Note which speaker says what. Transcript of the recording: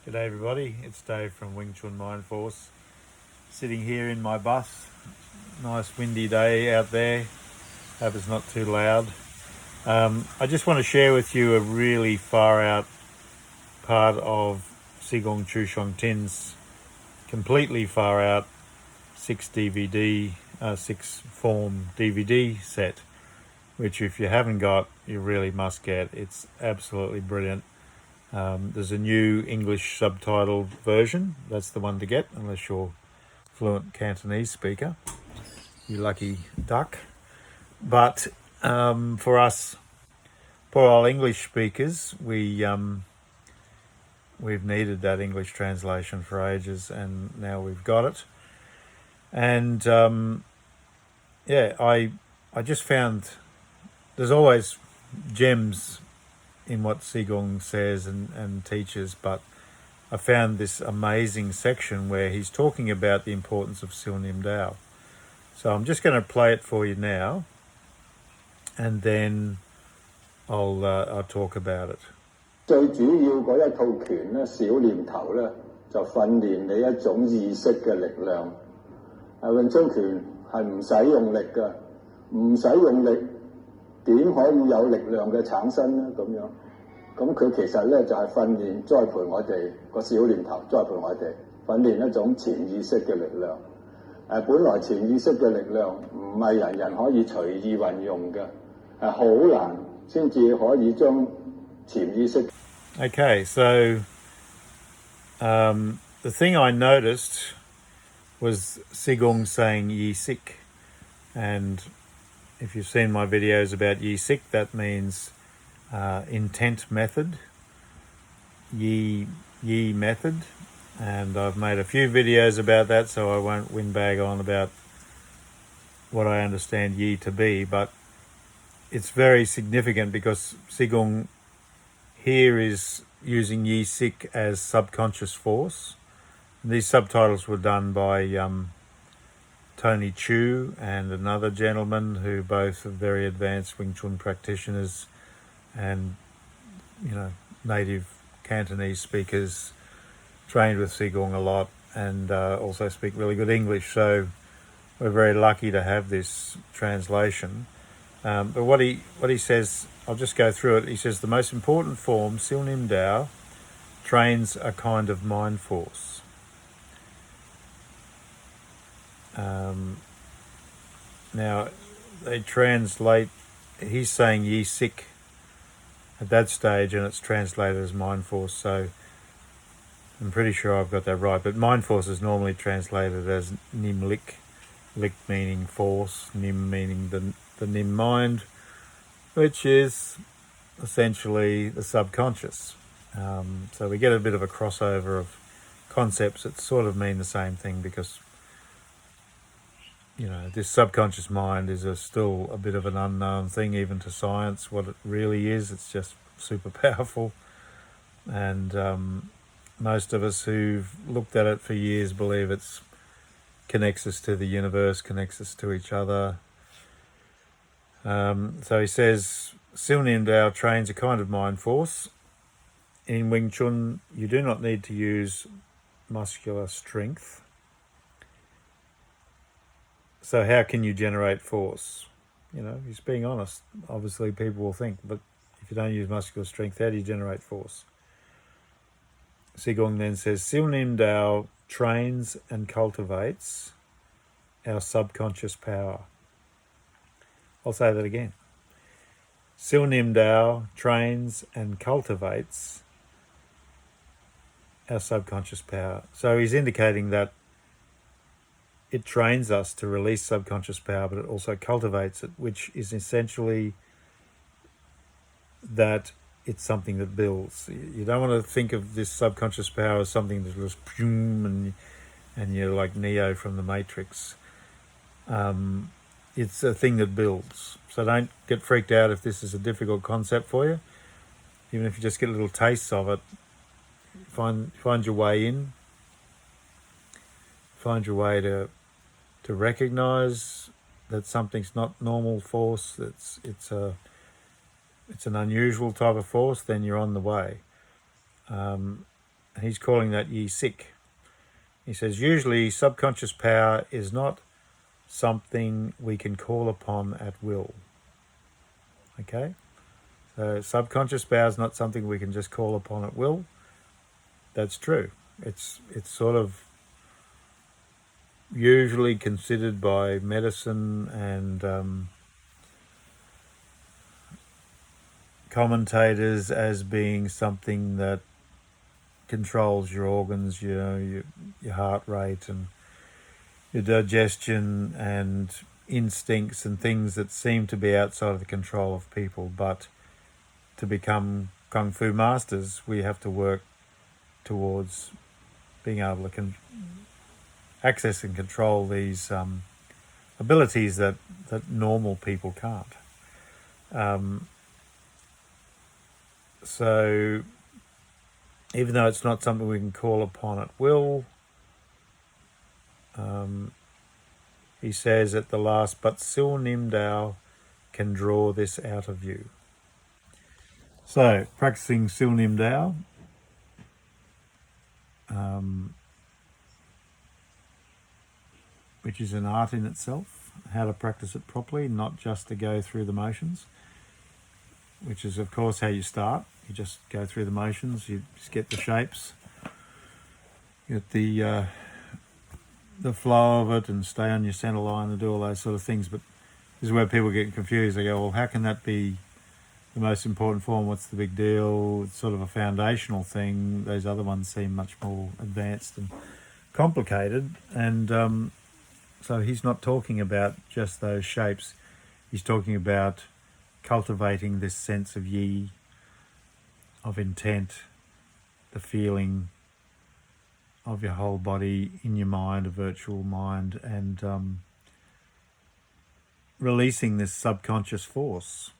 Speaker 1: G'day everybody, it's Dave from Wing Chun Mind Force, sitting here in my bus. Nice windy day out there, hope it's not too loud. I just want to share with you a really far out part of Sigung Chu Shong Tin's completely far out 6-form DVD set, which if you haven't got, you really must get. It's absolutely brilliant. There's a new English subtitled version. That's the one to get, unless you're fluent Cantonese speaker. You lucky duck. But for us poor old English speakers, we've needed that English translation for ages, and now we've got it. And I just found there's always gems in what Sigung says and teaches, but I found this amazing section where he's talking about the importance of Siu Nim Tau. So I'm just going to play it for you now, and then I'll talk about it.
Speaker 2: 最主要嗰一套拳咧，小念頭咧，就訓練你一種意識嘅力量。詠春拳係唔使用力嘅，唔使用力點可以有力量嘅產生咧？咁樣，咁佢其實咧就係訓練栽培我哋個小念頭，栽培我哋訓練一種潛意識嘅力量。本來潛意識嘅力量唔係人人可以隨意運用嘅，好難先至可以將潛意識。
Speaker 1: Okay, so the thing I noticed was Sigung saying Yi Sik, and if you've seen my videos about Yi Sik, that means intent method, Yi method, and I've made a few videos about that, so I won't windbag on about what I understand Yi to be, but it's very significant because Sigung here is using Yi Sik as subconscious force. These subtitles were done by Tony Chu and another gentleman who both are very advanced Wing Chun practitioners and, native Cantonese speakers, trained with Sigung a lot, and also speak really good English. So we're very lucky to have this translation. But what he says, I'll just go through it. He says the most important form, Siu Nim Tau, trains a kind of mind force. Now, they translate, he's saying Yi Sik at that stage, and it's translated as mind force, so I'm pretty sure I've got that right. But mind force is normally translated as Nim Lik, Lik meaning force, Nim meaning the Nim mind, which is essentially the subconscious. So we get a bit of a crossover of concepts that sort of mean the same thing, because this subconscious mind is still a bit of an unknown thing even to science, what it really is. It's just super powerful, and most of us who've looked at it for years believe it connects us to the universe, connects us to each other. So he says Siu Nim Tau trains a kind of mind force. In Wing Chun, you do not need to use muscular strength. So how can you generate force? He's being honest. Obviously people will think, but if you don't use muscular strength, how do you generate force? Sigung then says, Siu Nim Tau trains and cultivates our subconscious power. I'll say that again. Siu Nim Tau trains and cultivates our subconscious power. So he's indicating that it trains us to release subconscious power, but it also cultivates it, which is essentially that it's something that builds. You don't want to think of this subconscious power as something that was and you're like Neo from the Matrix. It's a thing that builds. So don't get freaked out if this is a difficult concept for you. Even if you just get little tastes of it, find your way in. Find your way to recognize that something's not normal force. It's an unusual type of force. Then you're on the way. he's calling that yi sik. He says, usually subconscious power is not something we can call upon at will. Okay? So subconscious power is not something we can just call upon at will. That's true. It's sort of usually considered by medicine and commentators as being something that controls your organs, your heart rate and your digestion and instincts and things that seem to be outside of the control of people. But to become Kung Fu masters, we have to work towards being able to access and control these abilities that normal people can't. So even though it's not something we can call upon at will, he says at the last, but Siu Nim Tau can draw this out of you. So practicing Siu Nim Tau, which is an art in itself, how to practice it properly, not just to go through the motions, which is of course how you start. You just go through the motions, you just get the shapes, get the flow of it and stay on your center line and do all those sort of things. But this is where people get confused. They go, well, how can that be the most important form? What's the big deal? It's sort of a foundational thing. Those other ones seem much more advanced and complicated. And so he's not talking about just those shapes. He's talking about cultivating this sense of yi, of intent, the feeling of your whole body in your mind, a virtual mind, and releasing this subconscious force.